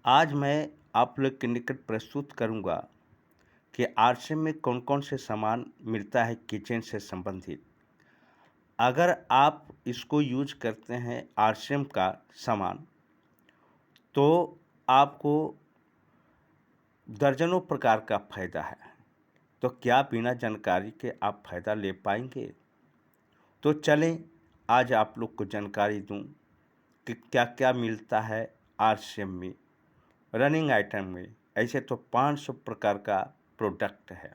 आज मैं आप लोग के निकट प्रस्तुत करूंगा कि आरसीएम में कौन-कौन से सामान मिलता है किचन से संबंधित। अगर आप इसको यूज़ करते हैं आरसीएम का सामान, तो आपको दर्जनों प्रकार का फ़ायदा है। तो क्या बिना जानकारी के आप फ़ायदा ले पाएँगे? तो चलें आज आप लोग को जानकारी दूँ कि क्या-क्या मिलता है आरसीएम में। रनिंग आइटम में ऐसे तो 500 प्रकार का प्रोडक्ट है,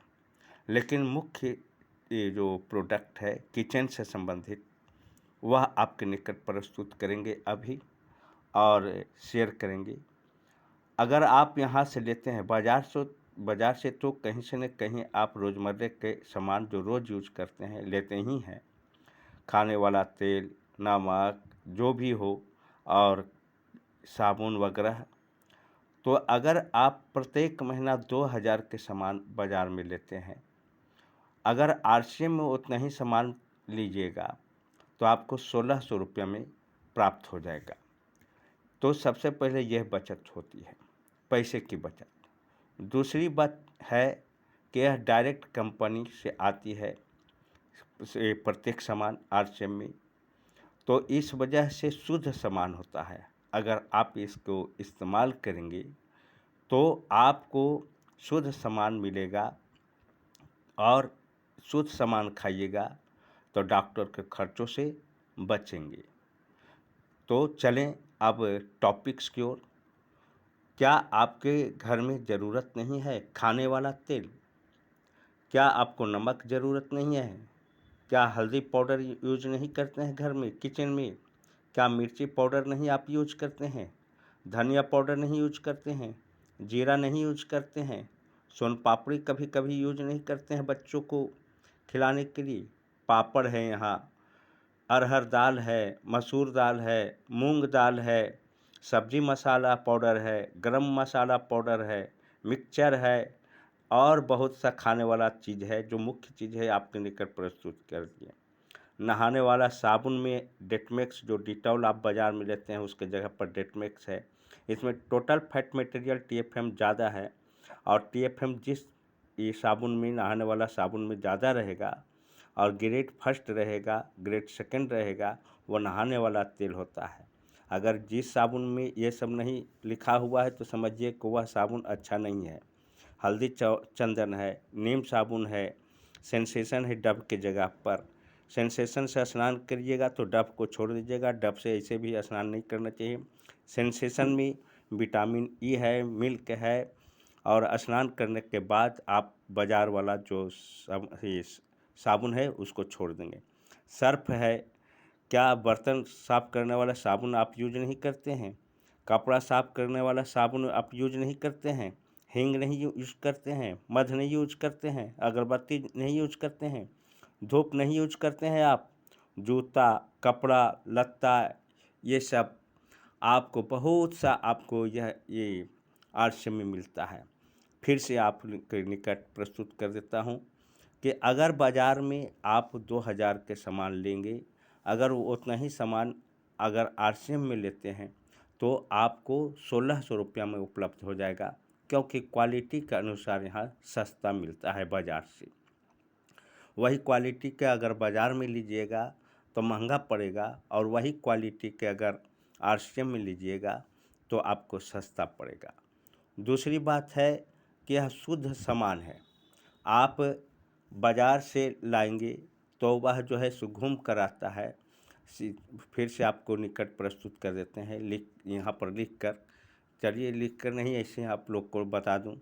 लेकिन मुख्य ये जो प्रोडक्ट है किचन से संबंधित, वह आपके निकट प्रस्तुत करेंगे अभी और शेयर करेंगे। अगर आप यहाँ से लेते हैं बाज़ार से तो कहीं से न कहीं आप रोज़मर्रा के सामान जो रोज़ यूज़ करते हैं लेते ही हैं। खाने वाला तेल, नमक जो भी हो और साबुन वगैरह। तो अगर आप प्रत्येक महीना 2000 के सामान बाज़ार में लेते हैं, अगर आरसीएम में उतना ही सामान लीजिएगा, तो आपको 1600 रुपये में प्राप्त हो जाएगा। तो सबसे पहले यह बचत होती है, पैसे की बचत। दूसरी बात है कि यह डायरेक्ट कंपनी से आती है से प्रत्येक सामान आरसीएम में, तो इस वजह से शुद्ध सामान होता है। अगर आप इसको इस्तेमाल करेंगे तो आपको शुद्ध सामान मिलेगा और शुद्ध सामान खाइएगा तो डॉक्टर के खर्चों से बचेंगे। तो चलें अब टॉपिक्स की ओर। क्या आपके घर में ज़रूरत नहीं है खाने वाला तेल? क्या आपको नमक ज़रूरत नहीं है? क्या हल्दी पाउडर यूज़ नहीं करते हैं घर में किचन में? क्या मिर्ची पाउडर नहीं आप यूज़ करते हैं? धनिया पाउडर नहीं यूज़ करते हैं? जीरा नहीं यूज़ करते हैं? सोन पापड़ी कभी-कभी यूज़ नहीं करते हैं बच्चों को खिलाने के लिए? पापड़ है यहाँ, अरहर दाल है, मसूर दाल है, मूंग दाल है, सब्जी मसाला पाउडर है, गरम मसाला पाउडर है, मिक्सचर है और बहुत सा खाने वाला चीज़ है जो मुख्य चीज़ है आपके निकट प्रस्तुत कर दिए। नहाने वाला साबुन में डेटमेक्स जो डिटॉल आप बाज़ार में लेते हैं उसके जगह पर डेटमेक्स है। इसमें टोटल फैट मटेरियल टीएफएम ज़्यादा है और टीएफएम जिस ये साबुन में नहाने वाला साबुन में ज़्यादा रहेगा और ग्रेड फर्स्ट रहेगा, ग्रेड सेकंड रहेगा, वो नहाने वाला तेल होता है। अगर जिस साबुन में ये सब नहीं लिखा हुआ है तो समझिए कि वह साबुन अच्छा नहीं है। हल्दी चंदन है, नीम साबुन है, सेंसेशन है डव के जगह पर। सेंसेशन से स्नान करिएगा तो डव को छोड़ दीजिएगा, डव से ऐसे भी स्नान नहीं करना चाहिए। सेंसेशन में विटामिन ई है, मिल्क है और स्नान करने के बाद आप बाज़ार वाला जो साबुन है उसको छोड़ देंगे। सर्फ़ है, क्या बर्तन साफ़ करने वाला साबुन आप यूज़ नहीं करते हैं? कपड़ा साफ़ करने वाला साबुन आप यूज़ नहीं करते हैं? हींग नहीं यूज़ करते हैं? मध नहीं यूज़ करते हैं? अगरबत्ती नहीं यूज़ करते हैं? धूप नहीं यूज़ करते हैं आप? जूता, कपड़ा, लत्ता ये सब आपको बहुत सा आपको ये आरसीएम में मिलता है। फिर से आप के निकट प्रस्तुत कर देता हूँ कि अगर बाज़ार में आप 2000 के सामान लेंगे, अगर वो उतना ही सामान अगर आरसीएम में लेते हैं, तो आपको 1600 रुपया में उपलब्ध हो जाएगा, क्योंकि क्वालिटी के अनुसार यहाँ सस्ता मिलता है बाज़ार से। वही क्वालिटी के अगर बाज़ार में लीजिएगा तो महंगा पड़ेगा और वही क्वालिटी के अगर आरसीएम में लीजिएगा तो आपको सस्ता पड़ेगा। दूसरी बात है कि यह शुद्ध सामान है। आप बाज़ार से लाएंगे तो वह जो है सो घूम कर आता है। फिर से आपको निकट प्रस्तुत कर देते हैं यहाँ पर लिख कर। चलिए लिख कर नहीं, ऐसे आप लोग को बता दूं।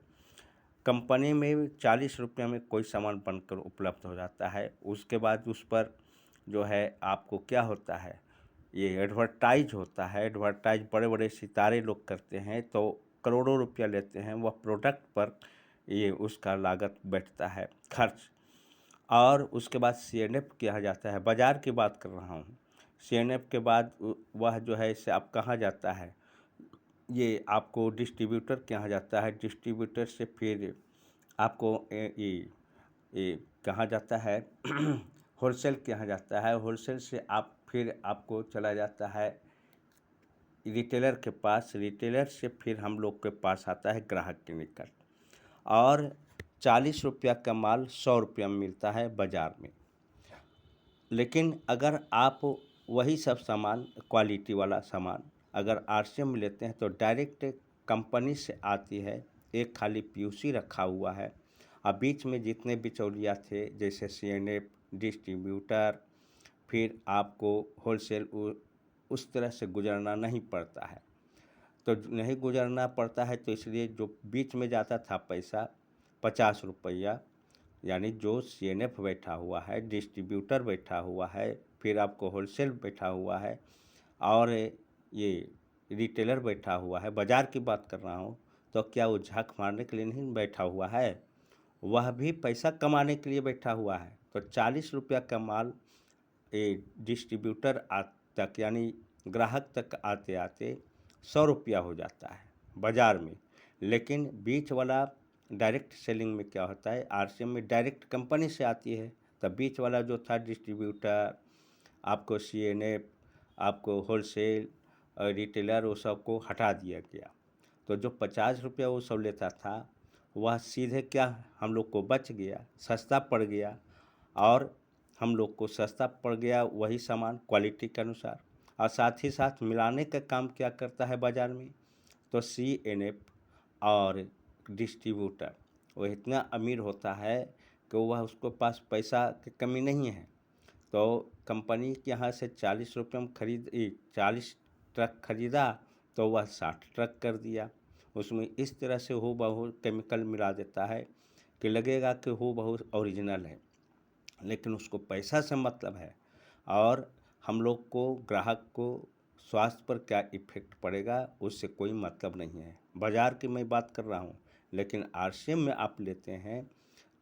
कंपनी में 40 रुपये में कोई सामान बनकर उपलब्ध हो जाता है। उसके बाद उस पर जो है आपको क्या होता है, ये एडवर्टाइज होता है। एडवर्टाइज बड़े बड़े सितारे लोग करते हैं तो करोड़ों रुपया लेते हैं, वह प्रोडक्ट पर ये उसका लागत बैठता है खर्च। और उसके बाद सीएनएफ किया जाता है, बाज़ार की बात कर रहा हूँ। सीएनएफ के बाद वह जो है इसे आप कहाँ जाता है, ये आपको डिस्ट्रीब्यूटर के यहाँ जाता है। डिस्ट्रीब्यूटर से फिर आपको ये कहाँ जाता है होलसेल के यहाँ जाता है। होलसेल से आप फिर आपको चला जाता है रिटेलर के पास, रिटेलर से फिर हम लोग के पास आता है ग्राहक के निकट, और 40 रुपया का माल 100 रुपया में मिलता है बाज़ार में। लेकिन अगर आप वही सब सामान, क्वालिटी वाला सामान अगर आरसीएम में लेते हैं तो डायरेक्ट कंपनी से आती है, एक खाली पीयूसी रखा हुआ है, और बीच में जितने बिचौलिया थे जैसे सीएनएफ, डिस्ट्रीब्यूटर, फिर आपको होलसेल, उस तरह से गुजरना नहीं पड़ता है। तो नहीं गुजरना पड़ता है तो इसलिए जो बीच में जाता था पैसा 50 रुपया, यानी जो सीएनएफ बैठा हुआ है, डिस्ट्रीब्यूटर बैठा हुआ है, फिर आपको होलसेल बैठा हुआ है, और ये रिटेलर बैठा हुआ है, बाज़ार की बात कर रहा हूँ, तो क्या वो झांक मारने के लिए नहीं बैठा हुआ है, वह भी पैसा कमाने के लिए बैठा हुआ है। तो 40 रुपया का माल ये डिस्ट्रीब्यूटर तक, यानी ग्राहक तक आते आते 100 रुपया हो जाता है बाज़ार में। लेकिन बीच वाला डायरेक्ट सेलिंग में क्या होता है, आरसीएम में डायरेक्ट कंपनी से आती है, तब बीच वाला जो था डिस्ट्रीब्यूटर, आपको सीएनएफ, आपको होलसेल, रिटेलर, वो सब को हटा दिया गया। तो जो 50 रुपया वो सब लेता था वह सीधे क्या हम लोग को बच गया, सस्ता पड़ गया, और हम लोग को सस्ता पड़ गया वही सामान क्वालिटी के अनुसार। और साथ ही साथ मिलाने का काम क्या करता है बाज़ार में, तो सीएनएफ और डिस्ट्रीब्यूटर वो इतना अमीर होता है कि वह उसके पास पैसा की कमी नहीं है। तो कंपनी के यहाँ से 40 रुपये में 40 ट्रक खरीदा तो वह 60 ट्रक कर दिया। उसमें इस तरह से हो बहु केमिकल मिला देता है कि लगेगा कि हो बहु ओरिजिनल है, लेकिन उसको पैसा से मतलब है, और हम लोग को, ग्राहक को स्वास्थ्य पर क्या इफ़ेक्ट पड़ेगा उससे कोई मतलब नहीं है। बाज़ार की मैं बात कर रहा हूँ, लेकिन आरसीएम में आप लेते हैं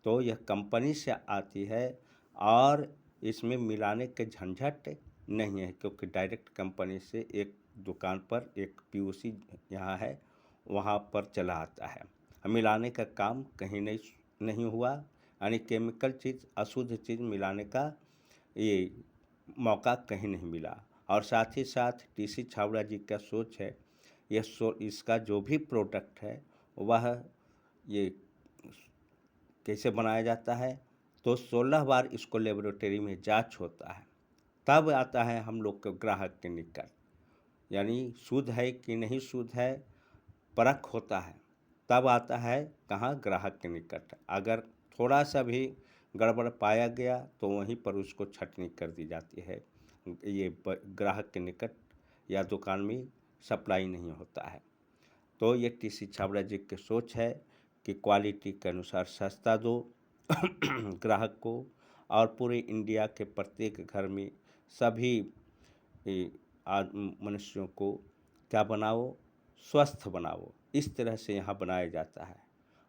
तो यह कंपनी से आती है, और इसमें मिलाने के झंझट नहीं है, क्योंकि डायरेक्ट कंपनी से एक दुकान पर एक पीयूसी यहाँ है, वहाँ पर चला आता है। मिलाने का काम कहीं नहीं हुआ, यानी केमिकल चीज़, अशुद्ध चीज़ मिलाने का ये मौका कहीं नहीं मिला। और साथ ही साथ टीसी छाबड़ा जी का सोच है, इसका जो भी प्रोडक्ट है वह ये कैसे बनाया जाता है, तो 16 बार इसको लेबोरेटरी में जांच होता है, तब आता है हम लोग के ग्राहक के निकट, यानी शुद्ध है कि नहीं शुद्ध है परख होता है, तब आता है कहाँ, ग्राहक के निकट। अगर थोड़ा सा भी गड़बड़ पाया गया तो वहीं पर उसको छटनी कर दी जाती है, ये ग्राहक के निकट या दुकान में सप्लाई नहीं होता है। तो ये टीसी छाबड़ा जी की सोच है कि क्वालिटी के अनुसार सस्ता दो ग्राहक को, और पूरे इंडिया के प्रत्येक घर में सभी मनुष्यों को क्या बनाओ, स्वस्थ बनाओ, इस तरह से यहाँ बनाया जाता है।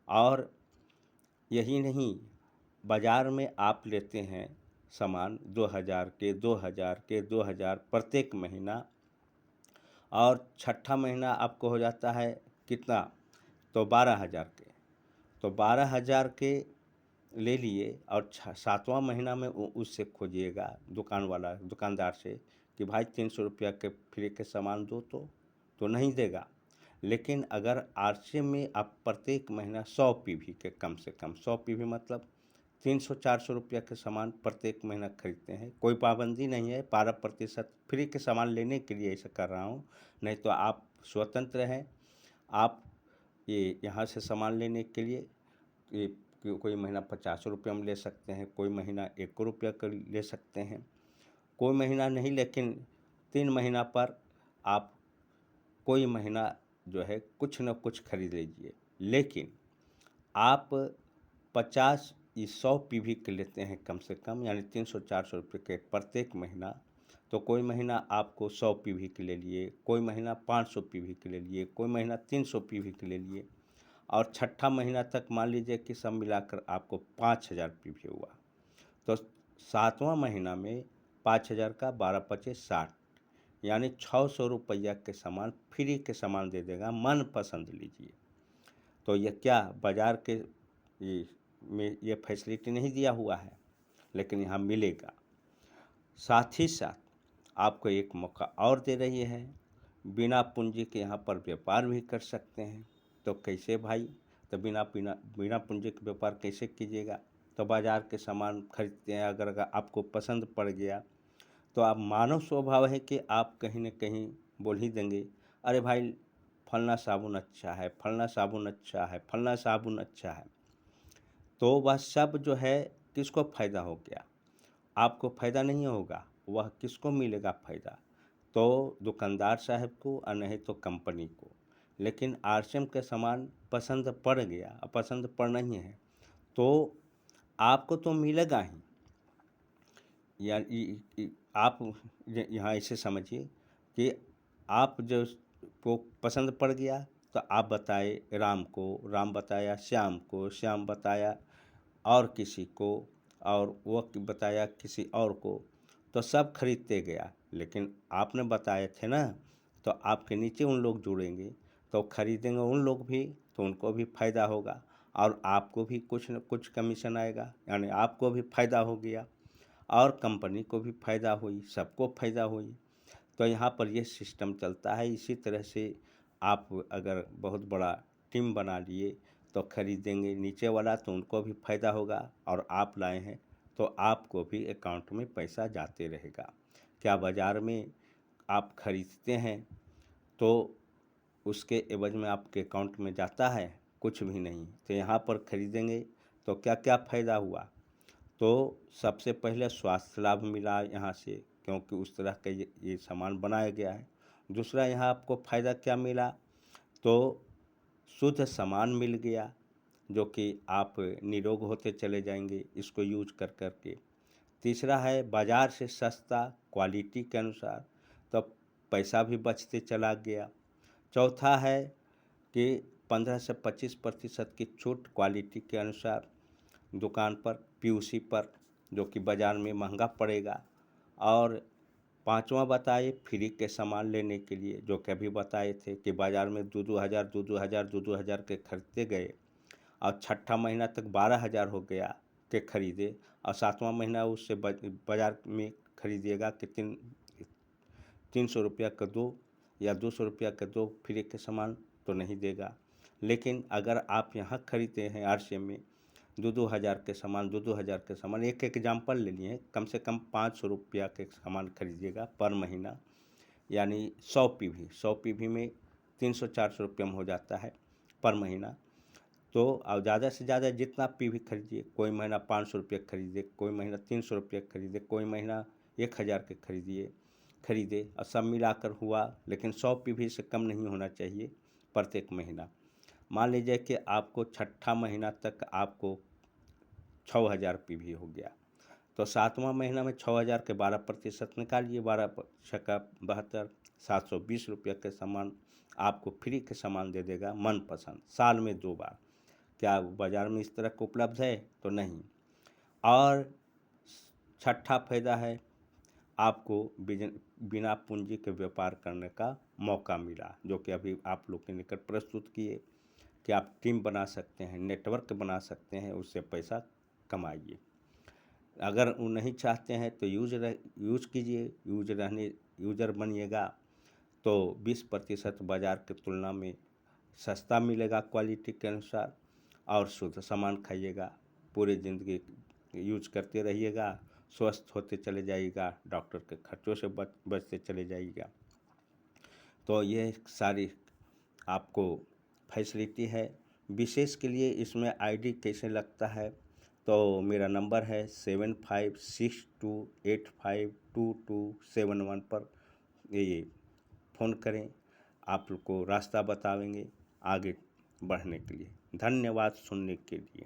और यही नहीं, बाज़ार में आप लेते हैं सामान 2000 के 2000 के 2000 प्रत्येक महीना, और छठा महीना आपको हो जाता है कितना, तो 12,000 के, तो 12,000 के ले लिए, और 7वां महीना में उससे खोजिएगा दुकानदार से कि भाई 300 रुपया के फ्री के सामान दो, तो नहीं देगा। लेकिन अगर आरसीएम में आप प्रत्येक महीना 100 पीवी के, कम से कम 100 पीवी मतलब 300-400 रुपया के सामान प्रत्येक महीना खरीदते हैं, कोई पाबंदी नहीं है, 12% फ्री के सामान लेने के लिए ऐसा कर रहा हूँ, नहीं तो आप स्वतंत्र हैं। आप ये यहाँ से सामान लेने के लिए ये कोई महीना 50 रुपये में ले सकते हैं, कोई महीना 1 रुपया का ले सकते हैं, कोई महीना नहीं, लेकिन 3 महीना पर आप कोई महीना जो है कुछ न कुछ खरीद लीजिए। लेकिन आप 50 ये 100 पीवी के लेते हैं कम से कम, यानी 300-400 रुपये के प्रत्येक महीना, तो कोई महीना आपको 100 पीवी के ले लिए, कोई महीना 500 पीवी के ले लिए, कोई महीना 300 पीवी के ले लिए, और छठा महीना तक मान लीजिए कि सब मिलाकर आपको 5,000 पीवी हुआ, तो 7वां महीना में 5,000 का 12×5 = 60, यानी 600 रुपया के सामान फ्री के सामान दे देगा, मन पसंद लीजिए। तो ये क्या बाज़ार के में ये फैसिलिटी नहीं दिया हुआ है, लेकिन यहाँ मिलेगा। साथ ही साथ आपको एक मौका और दे रही है बिना पूंजी के यहाँ पर व्यापार भी कर सकते हैं। तो कैसे भाई? तो बिना बिना बिना पूंजी के व्यापार कैसे कीजिएगा? तो बाज़ार के सामान खरीदते हैं, अगर आपको पसंद पड़ गया तो आप, मानव स्वभाव है कि आप कहीं न कहीं बोल ही देंगे, अरे भाई फलना साबुन अच्छा है, फलना साबुन अच्छा है, फलना साबुन अच्छा है। तो वह सब जो है किसको फ़ायदा हो गया? आपको फ़ायदा नहीं होगा, वह किसको मिलेगा फ़ायदा? तो दुकानदार साहब को और नहीं तो कंपनी को। लेकिन आरसीएम के सामान पसंद पड़ गया, पसंद पड़ना ही है, तो आपको तो मिलेगा ही। या आप यहाँ ऐसे समझिए कि आप जो को पसंद पड़ गया तो आप बताए राम को, राम बताया श्याम को, श्याम बताया और किसी को, और वो बताया किसी और को, तो सब खरीदते गया। लेकिन आपने बताए थे ना, तो आपके नीचे उन लोग जुड़ेंगे तो खरीदेंगे उन लोग भी, तो उनको भी फ़ायदा होगा और आपको भी कुछ न कुछ कमीशन आएगा, यानी आपको भी फ़ायदा हो गया और कंपनी को भी फ़ायदा हुई, सबको फ़ायदा हुई। तो यहाँ पर ये सिस्टम चलता है। इसी तरह से आप अगर बहुत बड़ा टीम बना लिए तो खरीदेंगे नीचे वाला, तो उनको भी फ़ायदा होगा और आप लाए हैं तो आपको भी अकाउंट में पैसा जाते रहेगा। क्या बाज़ार में आप खरीदते हैं तो उसके एवज में आपके अकाउंट में जाता है? कुछ भी नहीं। तो यहाँ पर खरीदेंगे तो क्या क्या फ़ायदा हुआ? तो सबसे पहले स्वास्थ्य लाभ मिला यहाँ से, क्योंकि उस तरह का ये सामान बनाया गया है। दूसरा यहाँ आपको फ़ायदा क्या मिला? तो शुद्ध सामान मिल गया, जो कि आप निरोग होते चले जाएंगे इसको यूज कर कर के। तीसरा है बाज़ार से सस्ता, क्वालिटी के अनुसार, तो पैसा भी बचते चला गया। चौथा है कि 15 से 25% की छूट क्वालिटी के अनुसार दुकान पर, पीयूसी पर, जो कि बाज़ार में महंगा पड़ेगा। और पांचवा बताए फ्री के सामान लेने के लिए, जो कि अभी बताए थे कि बाज़ार में 2-2 हज़ार के खरीदते गए और छठा महीना तक 12 हज़ार हो गया के खरीदे, और सातवां महीना उससे बाज़ार में खरीदिएगा कि 300 रुपया का दो या 200 रुपया का दो फ्री के सामान तो नहीं देगा। लेकिन अगर आप यहाँ खरीदते हैं आरसीएम में 2-2 हज़ार के सामान, 2-2 हज़ार के सामान, एक एग्जाम्पल ले लिए, कम से कम 500 रुपया के सामान खरीदिएगा पर महीना, यानी 100 पीवी में 300-400 रुपये में हो जाता है पर महीना। तो अब ज़्यादा से ज़्यादा जितना पीवी खरीदिए, कोई महीना 500 रुपये खरीदे, कोई महीना 300 रुपये खरीदे, कोई महीना 1000 के खरीदे और सब मिलाकर हुआ, लेकिन 100 पीवी से कम नहीं होना चाहिए प्रत्येक महीना। मान लीजिए कि आपको छठा महीना तक आपको 6000 पीवी हो गया, तो सातवां महीना में 6000 के 12% निकालिए, 12×6 = 72, 720 रुपये के सामान आपको फ्री के सामान दे देगा मनपसंद, साल में 2 बार। क्या बाज़ार में इस तरह का उपलब्ध है? तो नहीं। और छठा फायदा है, आपको बिना पूंजी के व्यापार करने का मौका मिला, जो कि अभी आप लोग के निकट प्रस्तुत किए कि आप टीम बना सकते हैं, नेटवर्क बना सकते हैं, उससे पैसा कमाइए। अगर वो नहीं चाहते हैं तो यूज कीजिए, यूजर बनिएगा तो 20% बाज़ार की तुलना में सस्ता मिलेगा क्वालिटी के अनुसार, और शुद्ध सामान खाइएगा, पूरी ज़िंदगी यूज करते रहिएगा, स्वस्थ होते चले जाइएगा, डॉक्टर के खर्चों से बचते चले जाइएगा। तो ये सारी आपको फैसिलिटी है। विशेष के लिए इसमें आईडी कैसे लगता है? तो मेरा नंबर है 7562852271 पर ये फ़ोन करें, आप लोग को रास्ता बताएंगे आगे बढ़ने के लिए। धन्यवाद सुनने के लिए।